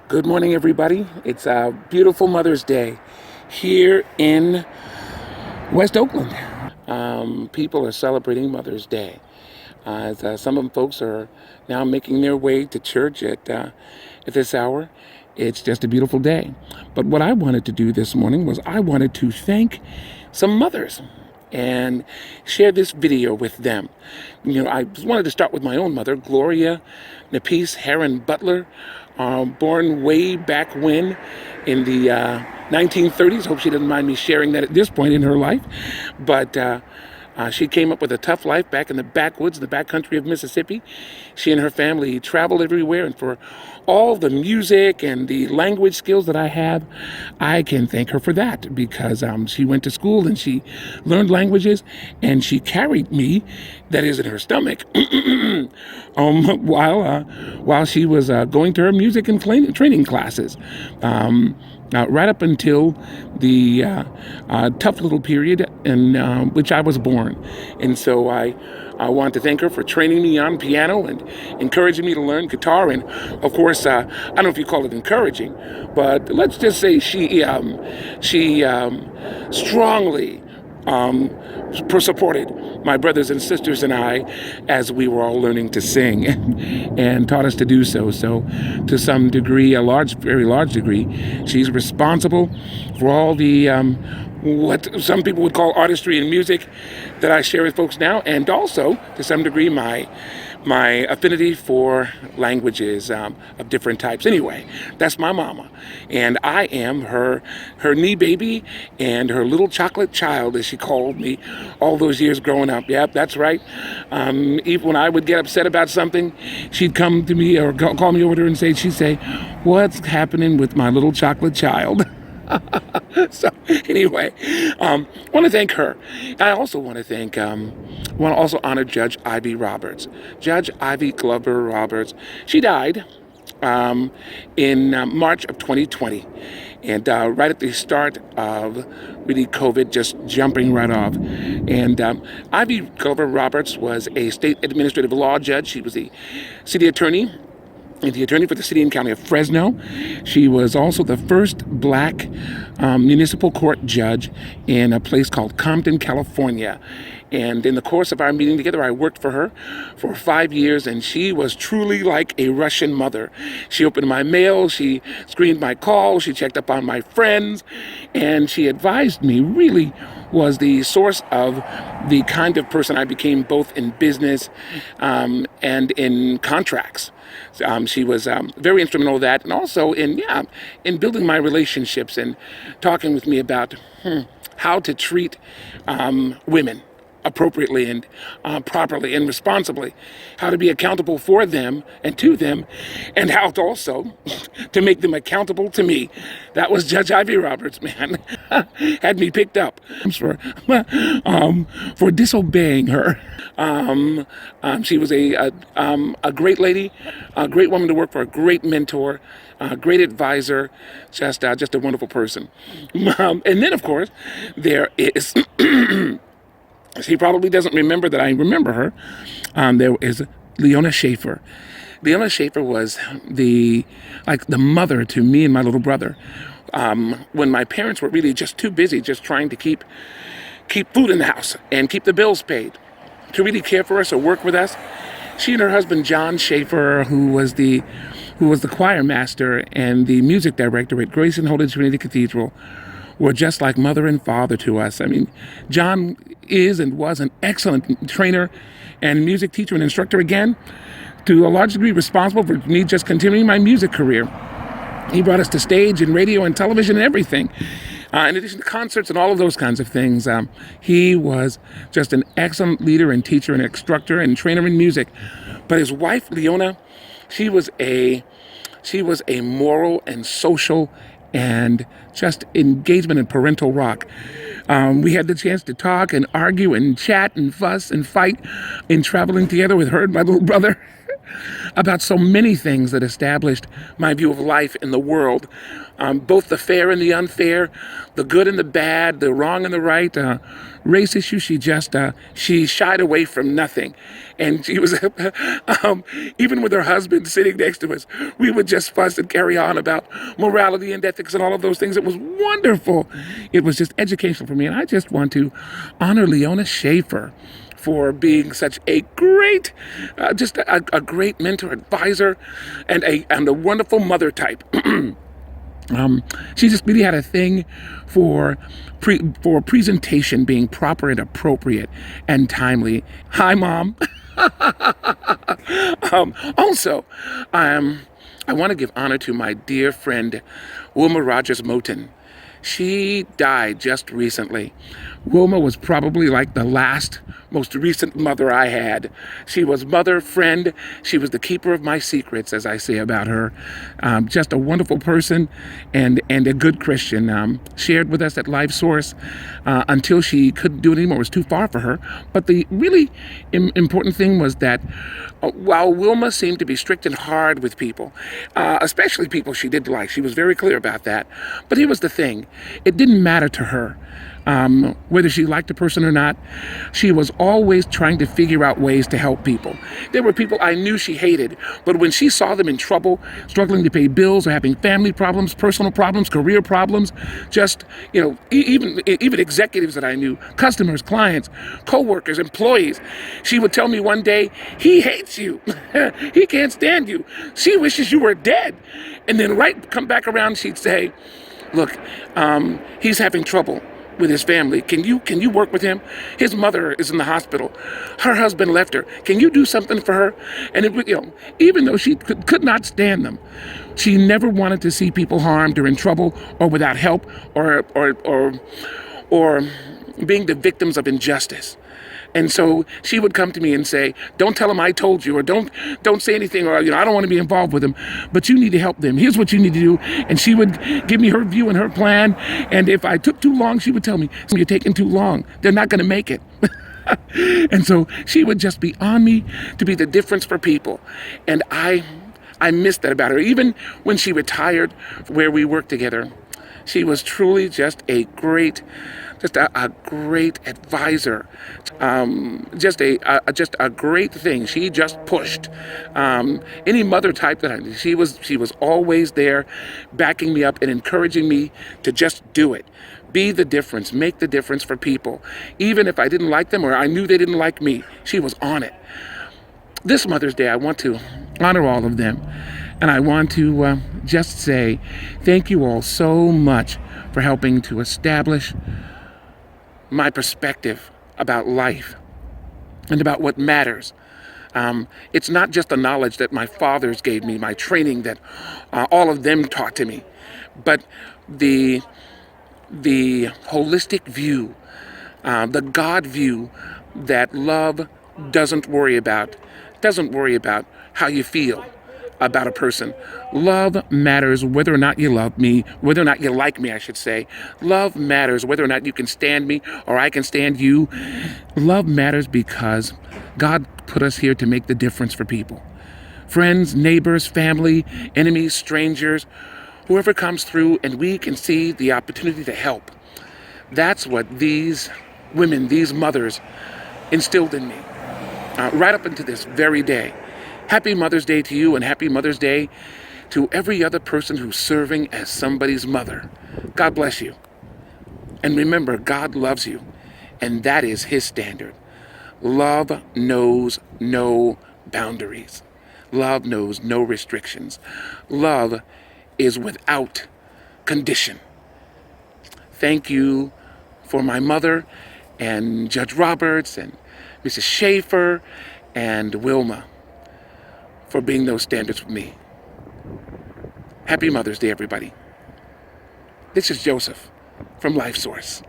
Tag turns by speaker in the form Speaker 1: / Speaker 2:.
Speaker 1: Good morning, everybody. It's a beautiful Mother's Day here in West Oakland. People are celebrating Mother's Day. Some of them folks are now making their way to church at this hour. It's just a beautiful day. But what I wanted to do this morning was I wanted to thank some mothers and share this video with them. I wanted to start with my own mother, Gloria Napice Heron Butler, born way back when in the 1930s. Hope she doesn't mind me sharing that at this point in her life. But she came up with a tough life back in the backwoods, in the backcountry of Mississippi. She and her family traveled everywhere, and for all the music and the language skills that I have, I can thank her for that, because she went to school and she learned languages, and she carried me, that is in her stomach, while she was going to her music and training classes. Right up until the tough little period in which I was born. And so I want to thank her for training me on piano and encouraging me to learn guitar. And of course, I don't know if you call it encouraging, but let's just say she strongly supported my brothers and sisters and I as we were all learning to sing, and taught us to do so. So to some degree, very large degree, she's responsible for all the what some people would call artistry and music that I share with folks now, and also to some degree my affinity for languages of different types. Anyway, that's my mama, and I am her knee baby and her little chocolate child, as she called me all those years growing up. Yep, that's right. Even when I would get upset about something, she'd come to me or call me over to her and she'd say, "What's happening with my little chocolate child?" So anyway, want to thank her. I also want to also honor Judge Ivy Roberts. Judge Ivy Glover Roberts. She died in March of 2020, and right at the start of really COVID just jumping right off. And Ivy Glover Roberts was a state administrative law judge. She was the city attorney and the attorney for the city and county of Fresno. She was also the first black municipal court judge in a place called Compton, California. And in the course of our meeting together, I worked for her for 5 years, and she was truly like a Russian mother. She opened my mail, she screened my calls, she checked up on my friends, and she advised me, really was the source of the kind of person I became, both in business and in contracts. She was very instrumental in that, and also in building my relationships and talking with me about how to treat women appropriately and properly and responsibly, how to be accountable for them and to them, and how to also to make them accountable to me. That was Judge Ivy Roberts, man. Had me picked up for disobeying her. She was a great lady, a great woman to work for, a great mentor, a great advisor, just a wonderful person. And then, of course, there is she probably doesn't remember that I remember her. There is Leona Schaeffer. Leona Schaeffer was the mother to me and my little brother. When my parents were really just too busy, just trying to keep food in the house and keep the bills paid, to really care for us or work with us. She and her husband, John Schaeffer, who was the choir master and the music director at Grace and Holy Trinity Cathedral, were just like mother and father to us. I mean, John is and was an excellent trainer and music teacher and instructor, again, to a large degree responsible for me just continuing my music career. He brought us to stage and radio and television and everything. In addition to concerts and all of those kinds of things, he was just an excellent leader and teacher and instructor and trainer in music. But his wife, Leona, she was a moral and social and just engagement and parental rock. We had the chance to talk and argue and chat and fuss and fight in traveling together with her and my little brother. about so many things that established my view of life in the world, both the fair and the unfair, the good and the bad, the wrong and the right. Race issue, she shied away from nothing. And she was, even with her husband sitting next to us, we would just fuss and carry on about morality and ethics and all of those things. It was wonderful. It was just educational for me. And I just want to honor Leona Schaeffer for being such a great, just a great mentor, advisor, and a wonderful mother type. She just really had a thing for presentation being proper and appropriate and timely. Hi, Mom. Also, I want to give honor to my dear friend, Wilma Rogers-Moten. She died just recently. Wilma was probably like the last, most recent mother I had. She was mother, friend. She was the keeper of my secrets, as I say about her. Just a wonderful person and a good Christian. Shared with us at LifeSource until she couldn't do it anymore. It was too far for her. But the really important thing was that while Wilma seemed to be strict and hard with people, especially people she did like, she was very clear about that. But here was the thing. It didn't matter to her whether she liked a person or not. She was always trying to figure out ways to help people. There were people I knew she hated, but when she saw them in trouble, struggling to pay bills or having family problems, personal problems, career problems, just, even executives that I knew, customers, clients, co-workers, employees, she would tell me one day, he hates you. He can't stand you. She wishes you were dead. And then come back around, she'd say, look, he's having trouble with his family. Can you work with him? His mother is in the hospital. Her husband left her. Can you do something for her? And even though she could not stand them, she never wanted to see people harmed or in trouble or without help or being the victims of injustice. And so she would come to me and say, don't tell him I told you, or don't say anything, or I don't want to be involved with him, but you need to help them. Here's what you need to do. And she would give me her view and her plan. And if I took too long, she would tell me, you're taking too long. They're not going to make it. And so she would just be on me to be the difference for people. And I missed that about her. Even when she retired, where we worked together, she was truly just a great advisor, just a great thing. She just pushed any mother type that I knew. She was always there, backing me up and encouraging me to just do it. Be the difference, make the difference for people. Even if I didn't like them or I knew they didn't like me, she was on it. This Mother's Day, I want to honor all of them. And I want to just say thank you all so much for helping to establish my perspective about life and about what matters. It's not just the knowledge that my fathers gave me, my training that all of them taught to me, but the holistic view, the God view that love doesn't worry about how you feel about a person. Love matters whether or not you love me, whether or not you like me, I should say. Love matters whether or not you can stand me or I can stand you. Love matters because God put us here to make the difference for people. Friends, neighbors, family, enemies, strangers, whoever comes through, and we can see the opportunity to help. That's what these women, these mothers, instilled in me right up into this very day. Happy Mother's Day to you, and happy Mother's Day to every other person who's serving as somebody's mother. God bless you. And remember, God loves you, and that is his standard. Love knows no boundaries. Love knows no restrictions. Love is without condition. Thank you for my mother and Judge Roberts and Mrs. Schaeffer and Wilma for being those standards for me. Happy Mother's Day, everybody. This is Joseph from LifeSource.